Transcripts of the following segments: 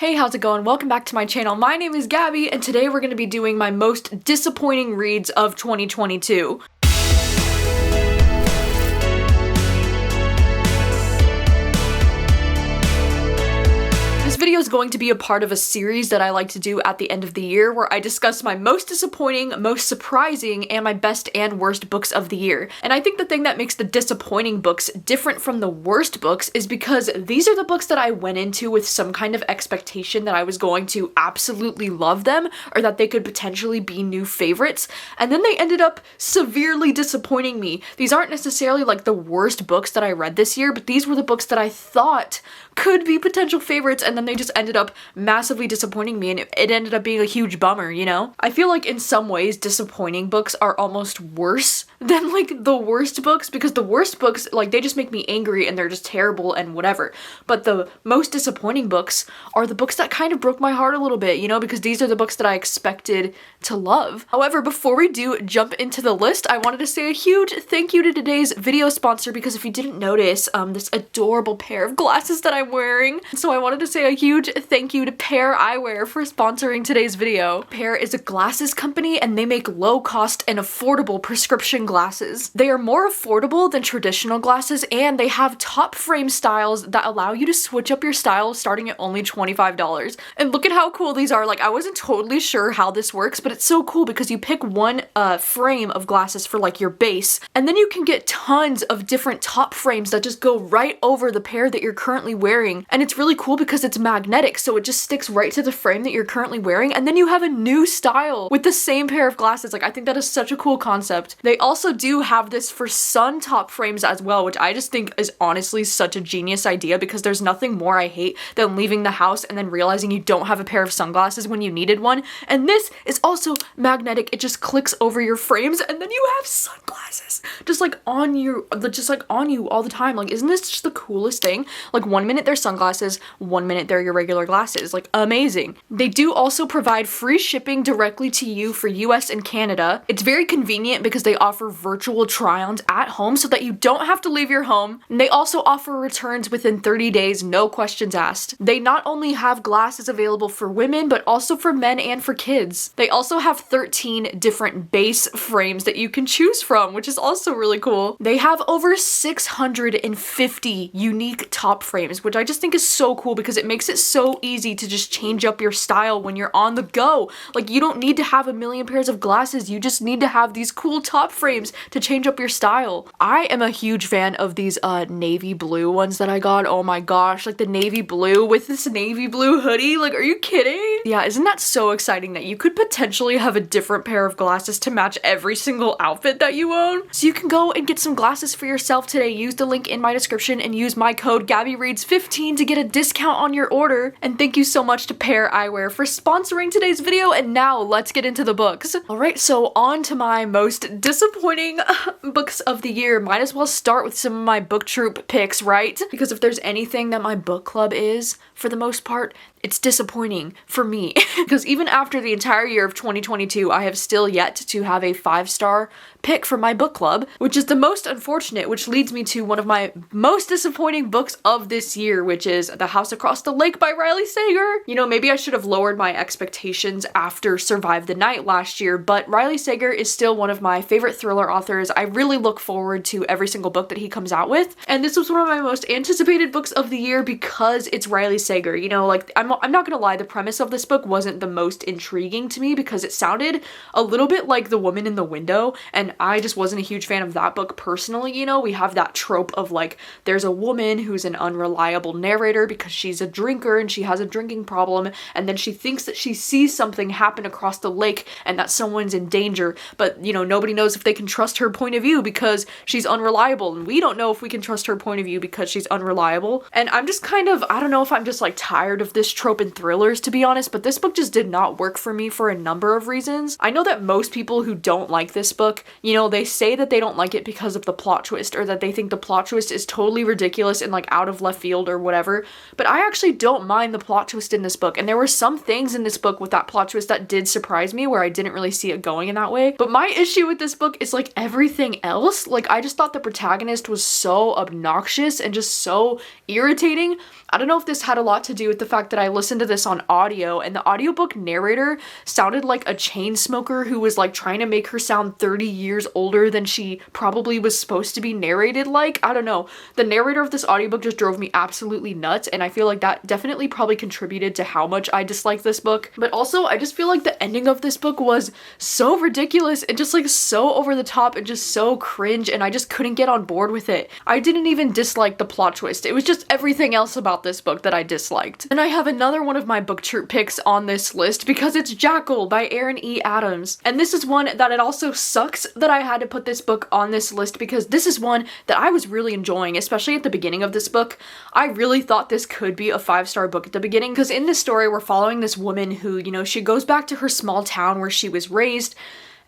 Hey, how's it going? Welcome back to my channel. My name is Gabby, and today we're going to be doing my most disappointing reads of 2022. This video is going to be a part of a series that I like to do at the end of the year where I discuss my most disappointing, most surprising, and my best and worst books of the year. And I think the thing that makes the disappointing books different from the worst books is because these are the books that I went into with some kind of expectation that I was going to absolutely love them or that they could potentially be new favorites, and then they ended up severely disappointing me. These aren't necessarily like the worst books that I read this year, but these were the books that I thought could be potential favorites, and then they just ended up massively disappointing me, and it ended up being a huge bummer, you know? I feel like in some ways disappointing books are almost worse than like the worst books, because the worst books, like, they just make me angry and they're just terrible and whatever. But the most disappointing books are the books that kind of broke my heart a little bit, you know, because these are the books that I expected to love. However, before we do jump into the list, I wanted to say a huge thank you to today's video sponsor, because if you didn't notice, this adorable pair of glasses that I'm wearing. So I wanted to say a huge thank you to Pair Eyewear for sponsoring today's video. Pair is a glasses company and they make low cost and affordable prescription glasses. They are more affordable than traditional glasses, and they have top frame styles that allow you to switch up your style starting at only $25. And look at how cool these are. Like, I wasn't totally sure how this works, but it's so cool because you pick one frame of glasses for like your base, and then you can get tons of different top frames that just go right over the pair that you're currently wearing. And it's really cool because it's magnetic, so it just sticks right to the frame that you're currently wearing, and then you have a new style with the same pair of glasses. Like, I think that is such a cool concept. They also do have this for sun top frames as well, which I just think is honestly such a genius idea, because there's nothing more I hate than leaving the house and then realizing you don't have a pair of sunglasses when you needed one. And this is also magnetic. It just clicks over your frames and then you have sunglasses just like on you all the time. Like, isn't this just the coolest thing? Like, 1 minute they're sunglasses, 1 minute they're your regular glasses. Like, amazing. They do also provide free shipping directly to you for US and Canada. It's very convenient because they offer virtual try-ons at home so that you don't have to leave your home. And they also offer returns within 30 days, no questions asked. They not only have glasses available for women, but also for men and for kids. They also have 13 different base frames that you can choose from, which is also really cool. They have over 650 unique top frames, which I just think is so cool because it makes it so easy to just change up your style when you're on the go. Like, you don't need to have a million pairs of glasses, you just need to have these cool top frames to change up your style. I am a huge fan of these navy blue ones that I got. Oh my gosh, like the navy blue with this navy blue hoodie. Like, are you kidding? Yeah, isn't that so exciting that you could potentially have a different pair of glasses to match every single outfit that you own? So you can go and get some glasses for yourself today. Use the link in my description and use my code gabbyreads15 to get a discount on your order. And thank you so much to Pair Eyewear for sponsoring today's video, and now let's get into the books. Alright, so on to my most disappointing books of the year. Might as well start with some of my BookTube picks, right? Because if there's anything that my book club is, for the most part, it's disappointing for me. Because even after the entire year of 2022, I have still yet to have a 5-star pick for my book club, which is the most unfortunate, which leads me to one of my most disappointing books of this year, which is The House Across the Lake by Riley Sager. You know, maybe I should have lowered my expectations after Survive the Night last year, but Riley Sager is still one of my favorite thriller authors. I really look forward to every single book that he comes out with, and this was one of my most anticipated books of the year because it's Riley Sager. You know, like, I'm not gonna lie, the premise of this book wasn't the most intriguing to me because it sounded a little bit like The Woman in the Window, and I just wasn't a huge fan of that book personally. You know, we have that trope of like, there's a woman who's an unreliable narrator because she's a drinker and she has a drinking problem, and then she thinks that she sees something happen across the lake and that someone's in danger, but you know, nobody knows if they can trust her point of view because she's unreliable, and we don't know if we can trust her point of view because she's unreliable. And I'm just kind of, I don't know if I'm just like tired of this trope in thrillers, to be honest, but this book just did not work for me for a number of reasons. I know that most people who don't like this book, you know, they say that they don't like it because of the plot twist, or that they think the plot twist is totally ridiculous and like out of left field or whatever, but I actually don't mind the plot twist in this book, and there were some things in this book with that plot twist that did surprise me where I didn't really see it going in that way. But my issue with this book is like everything else. Like, I just thought the protagonist was so obnoxious and just so irritating. I don't know if this had a lot to do with the fact that I listened to this on audio, and the audiobook narrator sounded like a chain smoker who was like trying to make her sound 30 years older than she probably was supposed to be narrated like. I don't know. The narrator of this audiobook just drove me absolutely nuts, and I feel like that definitely probably contributed to how much I disliked this book. But also, I just feel like the ending of this book was so ridiculous and just like so over the top and just so cringe, and I just couldn't get on board with it. I didn't even dislike the plot twist. It was just everything else about this book that I disliked. And I have another one of my booktube picks on this list because it's Jackal by Aaron E. Adams. And this is one that it also sucks that I had to put this book on this list because this is one that I was really enjoying, especially at the beginning of this book. I really thought this could be a 5-star book at the beginning because in this story we're following this woman who, you know, she goes back to her small town where she was raised.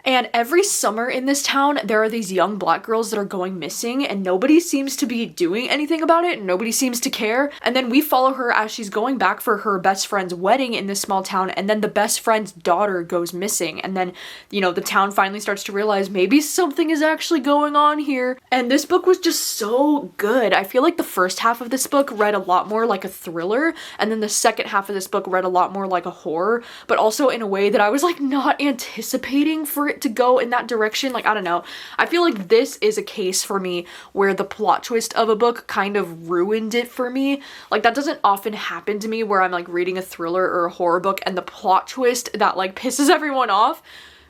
And every summer in this town, there are these young black girls that are going missing and nobody seems to be doing anything about it. Nobody seems to care. And then we follow her as she's going back for her best friend's wedding in this small town, and then the best friend's daughter goes missing. And then, you know, the town finally starts to realize maybe something is actually going on here. And this book was just so good. I feel like the first half of this book read a lot more like a thriller, and then the second half of this book read a lot more like a horror, but also in a way that I was like not anticipating for it to go in that direction. Like, I don't know. I feel like this is a case for me where the plot twist of a book kind of ruined it for me. Like, that doesn't often happen to me where I'm like reading a thriller or a horror book and the plot twist that like pisses everyone off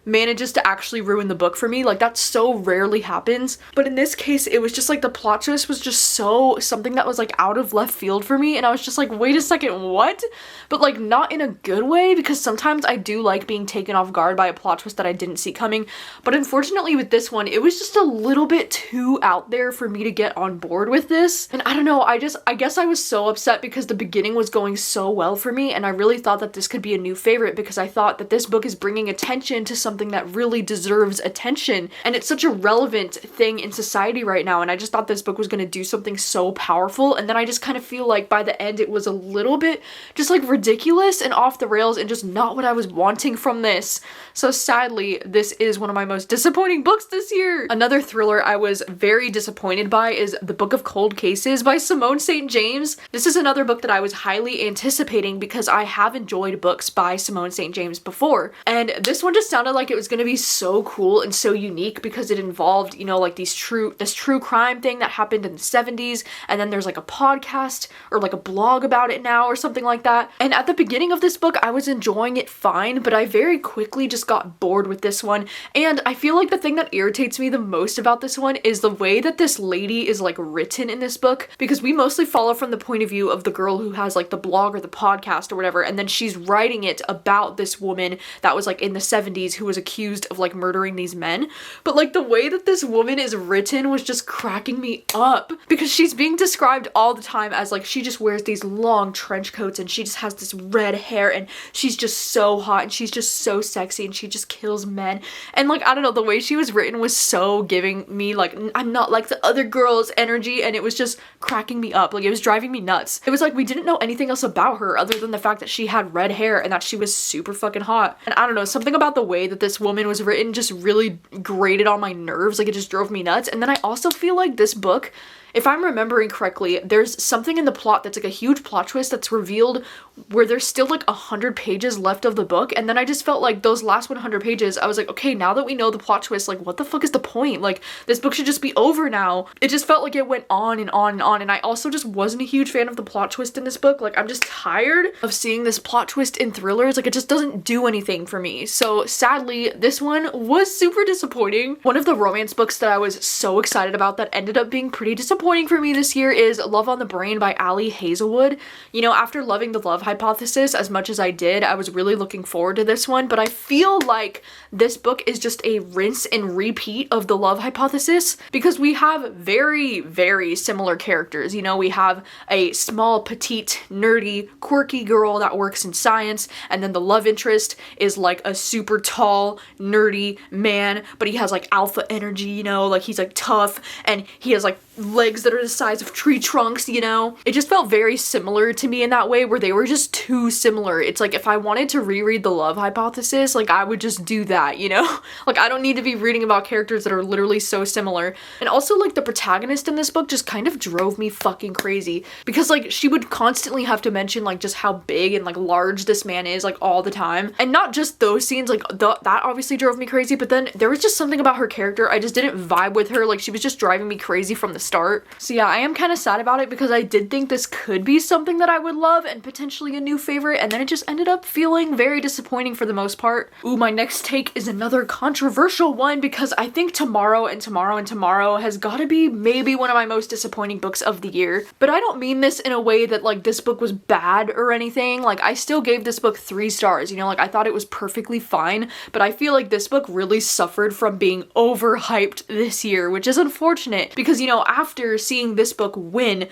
manages to actually ruin the book for me. Like, that so rarely happens. But in this case, it was just like the plot twist was just so something that was like out of left field for me, and I was just like, wait a second, what? But like not in a good way, because sometimes I do like being taken off guard by a plot twist that I didn't see coming. But unfortunately with this one, it was just a little bit too out there for me to get on board with this. And I don't know, I guess I was so upset because the beginning was going so well for me, and I really thought that this could be a new favorite because I thought that this book is bringing attention to something that really deserves attention, and it's such a relevant thing in society right now, and I just thought this book was going to do something so powerful. And then I just kind of feel like by the end it was a little bit just like ridiculous and off the rails and just not what I was wanting from this. So sadly, this is one of my most disappointing books this year. Another thriller I was very disappointed by is The Book of Cold Cases by Simone St. James. This is another book that I was highly anticipating because I have enjoyed books by Simone St. James before, and this one just sounded like it was going to be so cool and so unique because it involved, you know, like this true crime thing that happened in the 70s, and then there's like a podcast or like a blog about it now or something like that. And at the beginning of this book I was enjoying it fine, but I very quickly just got bored with this one. And I feel like the thing that irritates me the most about this one is the way that this lady is like written in this book, because we mostly follow from the point of view of the girl who has like the blog or the podcast or whatever, and then she's writing it about this woman that was like in the 70s who was accused of like murdering these men. But like the way that this woman is written was just cracking me up, because she's being described all the time as like she just wears these long trench coats and she just has this red hair and she's just so hot and she's just so sexy and she just kills men. And like, I don't know, the way she was written was so giving me like I'm not like the other girls energy, and it was just cracking me up. Like, it was driving me nuts. It was like we didn't know anything else about her other than the fact that she had red hair and that she was super fucking hot. And I don't know, something about the way that this woman was written just really grated on my nerves. Like, it just drove me nuts. And then I also feel like this book, if I'm remembering correctly, there's something in the plot that's like a huge plot twist that's revealed where there's still like 100 pages left of the book, and then I just felt like those last 100 pages, I was like, okay, now that we know the plot twist, like what the fuck is the point? Like, this book should just be over now. It just felt like it went on and on and on, and I also just wasn't a huge fan of the plot twist in this book. Like, I'm just tired of seeing this plot twist in thrillers. Like, it just doesn't do anything for me. So sadly, this one was super disappointing. One of the romance books that I was so excited about that ended up being pretty disappointing for me this year is Love on the Brain by Ali Hazelwood. You know, after loving The Love Hypothesis as much as I did, I was really looking forward to this one, but I feel like this book is just a rinse and repeat of The Love Hypothesis, because we have very, very similar characters. You know, we have a small, petite, nerdy, quirky girl that works in science, and then the love interest is like a super tall, nerdy man, but he has like alpha energy, you know, like he's like tough, and he has like legs legs that are the size of tree trunks, you know? It just felt very similar to me in that way, where they were just too similar. It's like if I wanted to reread The Love Hypothesis, like I would just do that, you know? Like I don't need to be reading about characters that are literally so similar. And also like the protagonist in this book just kind of drove me fucking crazy, because like she would constantly have to mention like just how big and like large this man is like all the time. And not just those scenes, like that obviously drove me crazy, but then there was just something about her character. I just didn't vibe with her. Like she was just driving me crazy from the start. So yeah, I am kind of sad about it, because I did think this could be something that I would love and potentially a new favorite, and then it just ended up feeling very disappointing for the most part. Ooh, my next take is another controversial one, because I think Tomorrow and Tomorrow and Tomorrow has got to be maybe one of my most disappointing books of the year. But I don't mean this in a way that like this book was bad or anything. Like I still gave this book 3 stars, you know, like I thought it was perfectly fine, but I feel like this book really suffered from being overhyped this year, which is unfortunate, because, you know, after seeing this book win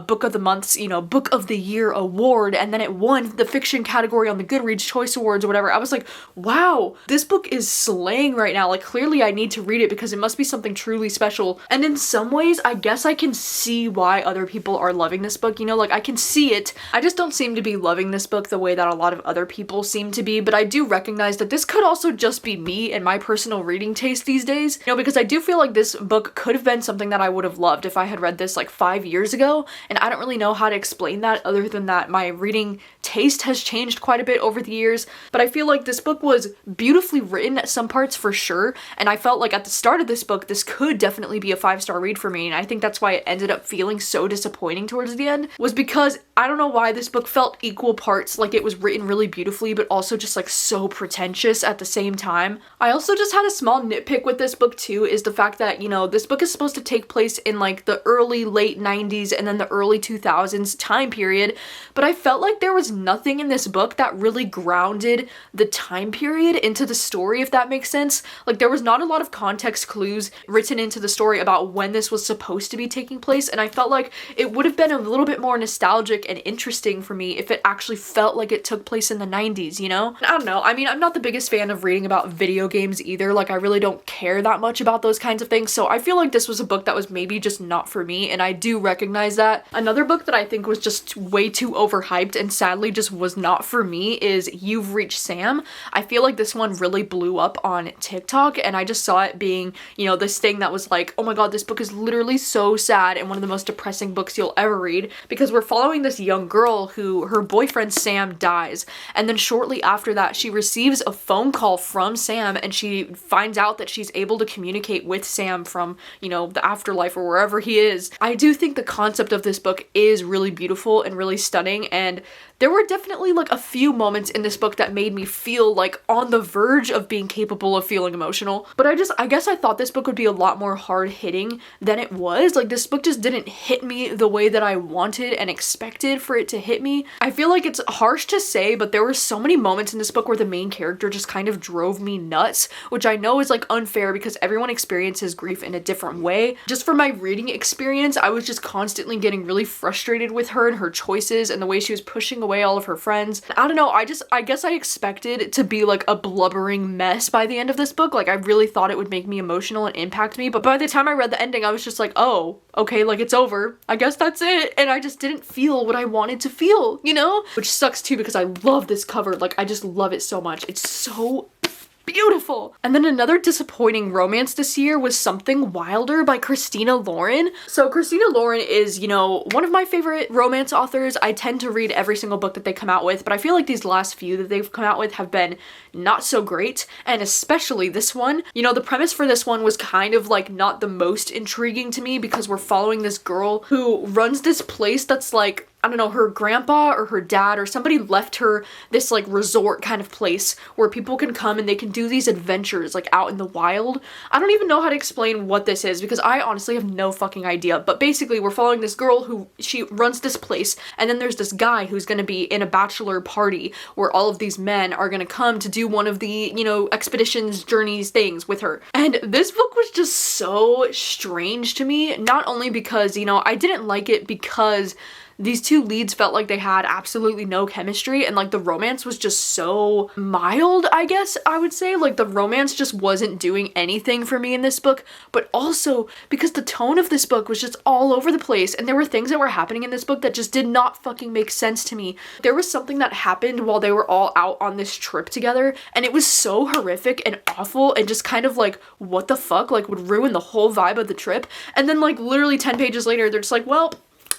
Book of the Month's, you know, Book of the Year award, and then it won the fiction category on the Goodreads Choice Awards or whatever, I was like, wow, this book is slaying right now. Like clearly I need to read it, because it must be something truly special. And in some ways, I guess I can see why other people are loving this book, you know, like I can see it. I just don't seem to be loving this book the way that a lot of other people seem to be, but I do recognize that this could also just be me and my personal reading taste these days, you know, because I do feel like this book could have been something that I would have loved if I had read this like 5 years ago, and I don't really know how to explain that other than that my reading taste has changed quite a bit over the years. But I feel like this book was beautifully written at some parts for sure, and I felt like at the start of this book this could definitely be a 5-star read for me, and I think that's why it ended up feeling so disappointing towards the end, was because I don't know why this book felt equal parts like it was written really beautifully but also just like so pretentious at the same time. I also just had a small nitpick with this book too, is the fact that, you know, this book is supposed to take place in like the early late 90s and then the early 2000s time period, but I felt like there was nothing in this book that really grounded the time period into the story, if that makes sense. Like there was not a lot of context clues written into the story about when this was supposed to be taking place, and I felt like it would have been a little bit more nostalgic and interesting for me if it actually felt like it took place in the 90s, you know? And I don't know, I mean, I'm not the biggest fan of reading about video games either, like I really don't care that much about those kinds of things, so I feel like this was a book that was maybe just not for me, and I do recognize that. Another book that I think was just way too overhyped and sadly just was not for me is You've Reached Sam. I feel like this one really blew up on TikTok, and I just saw it being, you know, this thing that was like, oh my god, this book is literally so sad and one of the most depressing books you'll ever read, because we're following this young girl who her boyfriend Sam dies, and then shortly after that she receives a phone call from Sam, and she finds out that she's able to communicate with Sam from, you know, the afterlife or wherever he is. I do think the concept of this book is really beautiful and really stunning, and there were definitely like a few moments in this book that made me feel like on the verge of being capable of feeling emotional, but I guess I thought this book would be a lot more hard-hitting than it was. Like this book just didn't hit me the way that I wanted and expected for it to hit me. I feel like it's harsh to say, but there were so many moments in this book where the main character just kind of drove me nuts, which I know is like unfair because everyone experiences grief in a different way. Just for my reading experience, I was just constantly getting really frustrated with her and her choices and the way she was pushing away all of her friends. I don't know, I guess I expected it to be like a blubbering mess by the end of this book. Like I really thought it would make me emotional and impact me, but by the time I read the ending I was just like, oh, okay, like it's over. I guess that's it. And I just didn't feel what I wanted to feel, you know? Which sucks too because I love this cover. Like I just love it so much. It's so beautiful. And then another disappointing romance this year was Something Wilder by Christina Lauren. So Christina Lauren is, you know, one of my favorite romance authors. I tend to read every single book that they come out with, but I feel like these last few that they've come out with have been not so great, and especially this one. You know, the premise for this one was kind of like not the most intriguing to me because we're following this girl who runs this place that's like, I don't know, her grandpa or her dad or somebody left her this like resort kind of place where people can come and they can do these adventures like out in the wild. I don't even know how to explain what this is because I honestly have no fucking idea, but basically we're following this girl who she runs this place, and then there's this guy who's gonna be in a bachelor party where all of these men are gonna come to do one of the, you know, expeditions, journeys, things with her. And this book was just so strange to me, not only because, you know, I didn't like it because these two leads felt like they had absolutely no chemistry, and like the romance was just so mild, I guess I would say. Like the romance just wasn't doing anything for me in this book, but also because the tone of this book was just all over the place, and there were things that were happening in this book that just did not fucking make sense to me. There was something that happened while they were all out on this trip together, and it was so horrific and awful and just kind of like, what the fuck, like would ruin the whole vibe of the trip. And then like literally 10 pages later, they're just like, well,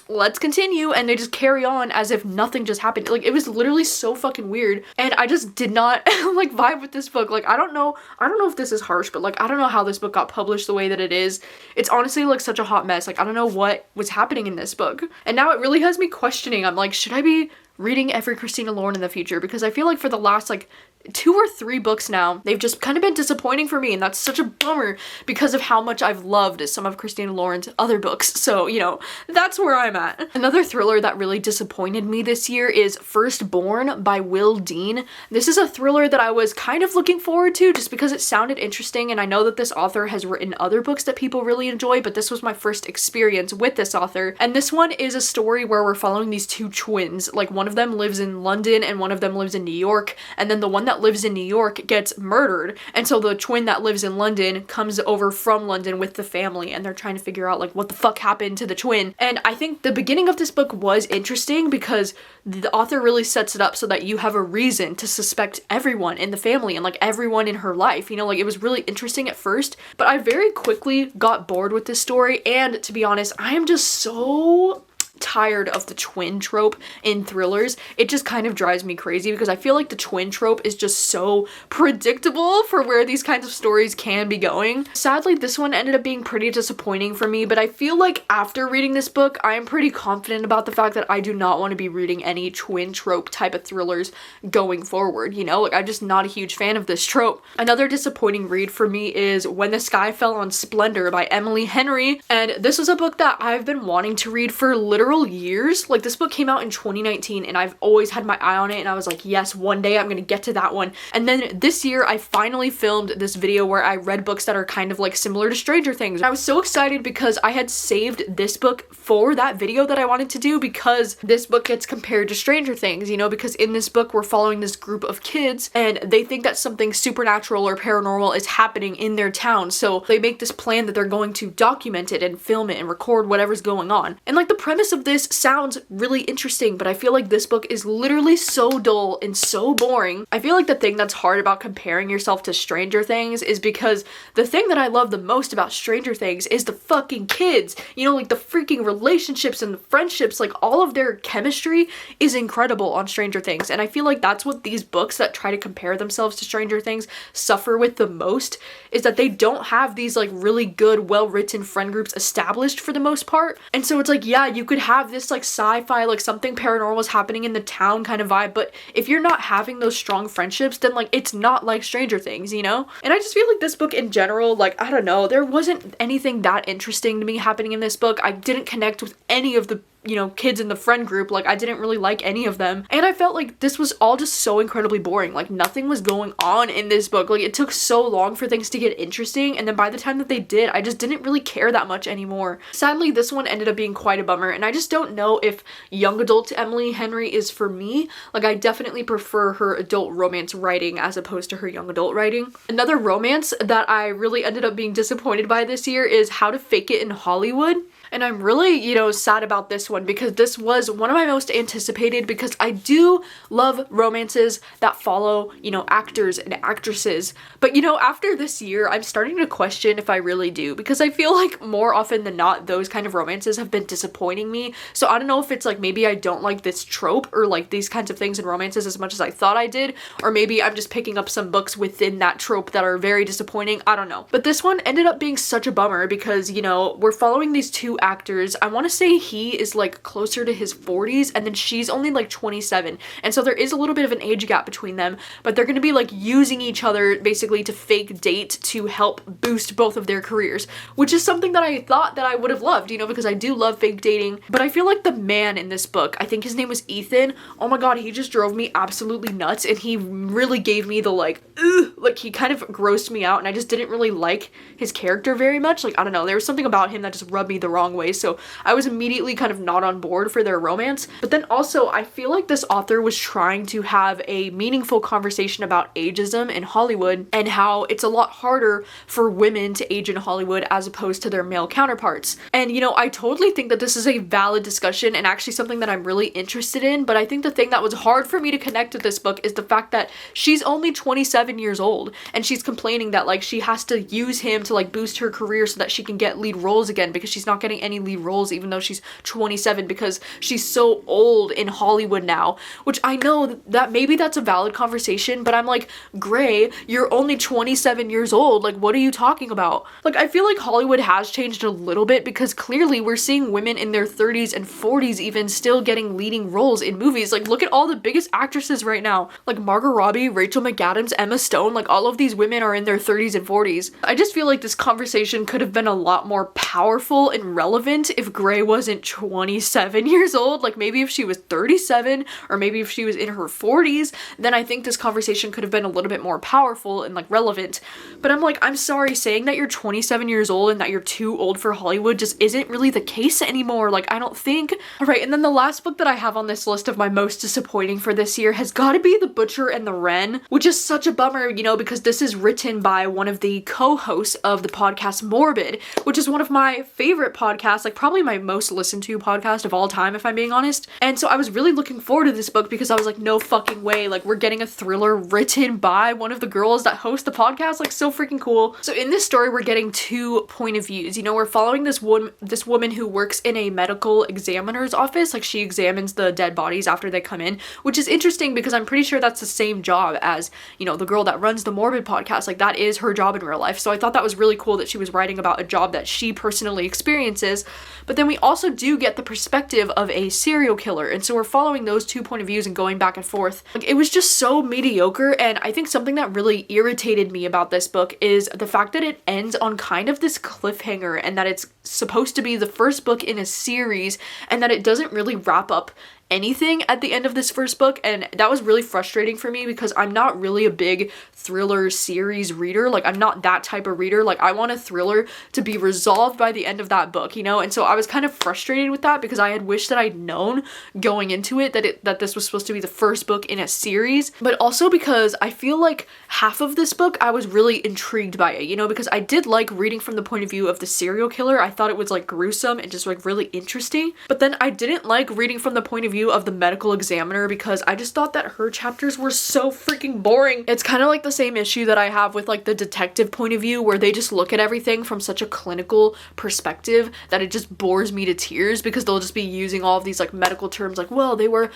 let's continue, and they just carry on as if nothing just happened. Like, it was literally so fucking weird, and I just did not like vibe with this book. Like, I don't know if this is harsh, but like I don't know how this book got published the way that it is. It's honestly like such a hot mess. Like, I don't know what was happening in this book, and now it really has me questioning. I'm like, should I be reading every Christina Lauren in the future? Because I feel like for the last like 2 or 3 books now, they've just kind of been disappointing for me, and that's such a bummer because of how much I've loved some of Christina Lauren's other books. So, you know, that's where I'm at. Another thriller that really disappointed me this year is Firstborn by Will Dean. This is a thriller that I was kind of looking forward to just because it sounded interesting, and I know that this author has written other books that people really enjoy, but this was my first experience with this author. And this one is a story where we're following these 2 twins. Like, one of them lives in London and one of them lives in New York, and then the one that lives in New York gets murdered, and so the twin that lives in London comes over from London with the family, and they're trying to figure out like what the fuck happened to the twin. And I think the beginning of this book was interesting because the author really sets it up so that you have a reason to suspect everyone in the family and like everyone in her life, you know. Like, it was really interesting at first, but I very quickly got bored with this story, and to be honest, I am just so tired of the twin trope in thrillers. It just kind of drives me crazy because I feel like the twin trope is just so predictable for where these kinds of stories can be going. Sadly, this one ended up being pretty disappointing for me, but I feel like after reading this book, I am pretty confident about the fact that I do not want to be reading any twin trope type of thrillers going forward, you know? Like, I'm just not a huge fan of this trope. Another disappointing read for me is When the Sky Fell on Splendor by Emily Henry, and this was a book that I've been wanting to read for literal years. Like, this book came out in 2019 and I've always had my eye on it, and I was like, yes, one day I'm gonna get to that one. And then this year I finally filmed this video where I read books that are kind of like similar to Stranger Things. I was so excited because I had saved this book for that video that I wanted to do, because this book gets compared to Stranger Things, you know, because in this book we're following this group of kids and they think that something supernatural or paranormal is happening in their town, so they make this plan that they're going to document it and film it and record whatever's going on. And like, the premise of this sounds really interesting, but I feel like this book is literally so dull and so boring. I feel like the thing that's hard about comparing yourself to Stranger Things is because the thing that I love the most about Stranger Things is the fucking kids. You know, like the freaking relationships and the friendships, like all of their chemistry is incredible on Stranger Things. And I feel like that's what these books that try to compare themselves to Stranger Things suffer with the most, is that they don't have these like really good, well-written friend groups established for the most part. And so it's like, yeah, you could have this like sci-fi, like something paranormal is happening in the town kind of vibe, but if you're not having those strong friendships, then like it's not like Stranger Things, you know? And I just feel like this book in general, like, I don't know, there wasn't anything that interesting to me happening in this book. I didn't connect with any of the, you know, kids in the friend group. Like, I didn't really like any of them, and I felt like this was all just so incredibly boring. Like, nothing was going on in this book. Like, it took so long for things to get interesting, and then by the time that they did, I just didn't really care that much anymore. Sadly, this one ended up being quite a bummer, and I just don't know if young adult Emily Henry is for me. Like, I definitely prefer her adult romance writing as opposed to her young adult writing. Another romance that I really ended up being disappointed by this year is How to Fake It in Hollywood. And I'm really, you know, sad about this one because this was one of my most anticipated, because I do love romances that follow, you know, actors and actresses. But, you know, after this year, I'm starting to question if I really do, because I feel like more often than not, those kind of romances have been disappointing me. So I don't know if it's like maybe I don't like this trope or like these kinds of things in romances as much as I thought I did, or maybe I'm just picking up some books within that trope that are very disappointing. I don't know. But this one ended up being such a bummer because, you know, we're following these 2 actors. I want to say he is like closer to his 40s and then she's only like 27, and so there is a little bit of an age gap between them, but they're going to be like using each other basically to fake date to help boost both of their careers, which is something that I thought that I would have loved, you know, because I do love fake dating. But I feel like the man in this book, I think his name was Ethan, oh my god, he just drove me absolutely nuts, and he really gave me the like, ugh, like he kind of grossed me out, and I just didn't really like his character very much. Like, I don't know, there was something about him that just rubbed me the wrong wrong way, so I was immediately kind of not on board for their romance. But then also, I feel like this author was trying to have a meaningful conversation about ageism in Hollywood and how it's a lot harder for women to age in Hollywood as opposed to their male counterparts. And you know, I totally think that this is a valid discussion and actually something that I'm really interested in, but I think the thing that was hard for me to connect with this book is the fact that she's only 27 years old and she's complaining that like she has to use him to like boost her career so that she can get lead roles again, because she's not getting any lead roles even though she's 27 because she's so old in Hollywood now. Which I know that maybe that's a valid conversation, but I'm like, Gray, you're only 27 years old, like what are you talking about? Like I feel like Hollywood has changed a little bit because clearly we're seeing women in their 30s and 40s even still getting leading roles in movies. Like look at all the biggest actresses right now, like Margot Robbie, Rachel McAdams, Emma Stone, like all of these women are in their 30s and 40s. I just feel like this conversation could have been a lot more powerful and relevant if Gray wasn't 27 years old. Like maybe if she was 37 or maybe if she was in her 40s, then I think this conversation could have been a little bit more powerful and like relevant. But I'm like, I'm sorry, saying that you're 27 years old and that you're too old for Hollywood just isn't really the case anymore. Like I don't think. All right, and then the last book that I have on this list of my most disappointing for this year has got to be The Butcher and the Wren, which is such a bummer, you know, because this is written by one of the co-hosts of the podcast Morbid, which is one of my favorite podcasts, like probably my most listened to podcast of all time, if I'm being honest. And so I was really looking forward to this book because I was like, no fucking way, like we're getting a thriller written by one of the girls that host the podcast, like so freaking cool. So in this story, we're getting two point of views. You know, we're following this woman who works in a medical examiner's office, like she examines the dead bodies after they come in, which is interesting because I'm pretty sure that's the same job as, you know, the girl that runs the Morbid podcast. Like that is her job in real life. So I thought that was really cool that she was writing about a job that she personally experiences. But then we also do get the perspective of a serial killer, and so we're following those two point of views and going back and forth. Like it was just so mediocre, and I think something that really irritated me about this book is the fact that it ends on kind of this cliffhanger and that it's supposed to be the first book in a series and that it doesn't really wrap up anything at the end of this first book. And that was really frustrating for me because I'm not really a big thriller series reader. Like I'm not that type of reader. Like I want a thriller to be resolved by the end of that book, you know? And so I was kind of frustrated with that because I had wished that I'd known going into it that this was supposed to be the first book in a series, but also because I feel like half of this book I was really intrigued by it, you know, because I did like reading from the point of view of the serial killer. I thought it was like gruesome and just like really interesting, but then I didn't like reading from the point of view of the medical examiner because I just thought that her chapters were so freaking boring. It's kind of like the same issue that I have with like the detective point of view, where they just look at everything from such a clinical perspective that it just bores me to tears because they'll just be using all of these like medical terms like, well, they were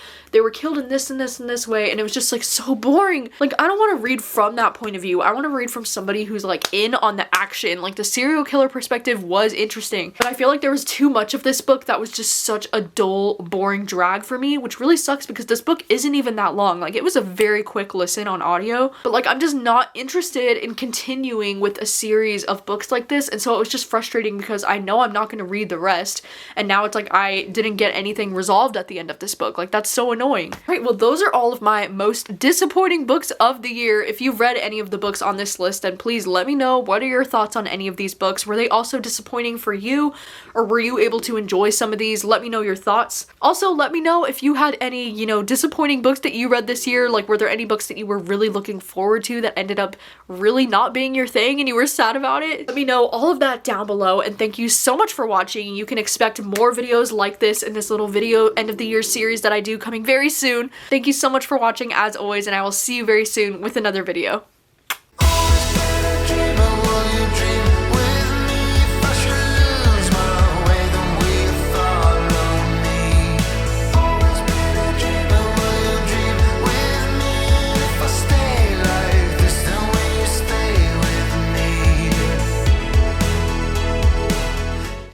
killed in this and this and this way, and it was just like so boring. Like I don't want to read from that point of view. I want to read from somebody who's like in on the action. Like the serial killer perspective was interesting, but I feel like there was too much of this book that was just such a dull, boring drag for me, which really sucks because this book isn't even that long. Like it was a very quick listen on audio, but like I'm just not interested in continuing with a series of books like this, and so it was just frustrating because I know I'm not going to read the rest, and now it's like I didn't get anything resolved at the end of this book. Like that's so annoying. Right, well those are all of my most disappointing books of the year. If you've read any of the books on this list, then please let me know, what are your thoughts on any of these books? Were they also disappointing for you, or were you able to enjoy some of these? Let me know your thoughts. Also, let me know if you had any, you know, disappointing books that you read this year. Like were there any books that you were really looking forward to that ended up really not being your thing and you were sad about it? Let me know all of that down below, and thank you so much for watching. You can expect more videos like this in this little video end of the year series that I do coming very soon. Thank you so much for watching as always, and I will see you very soon with another video.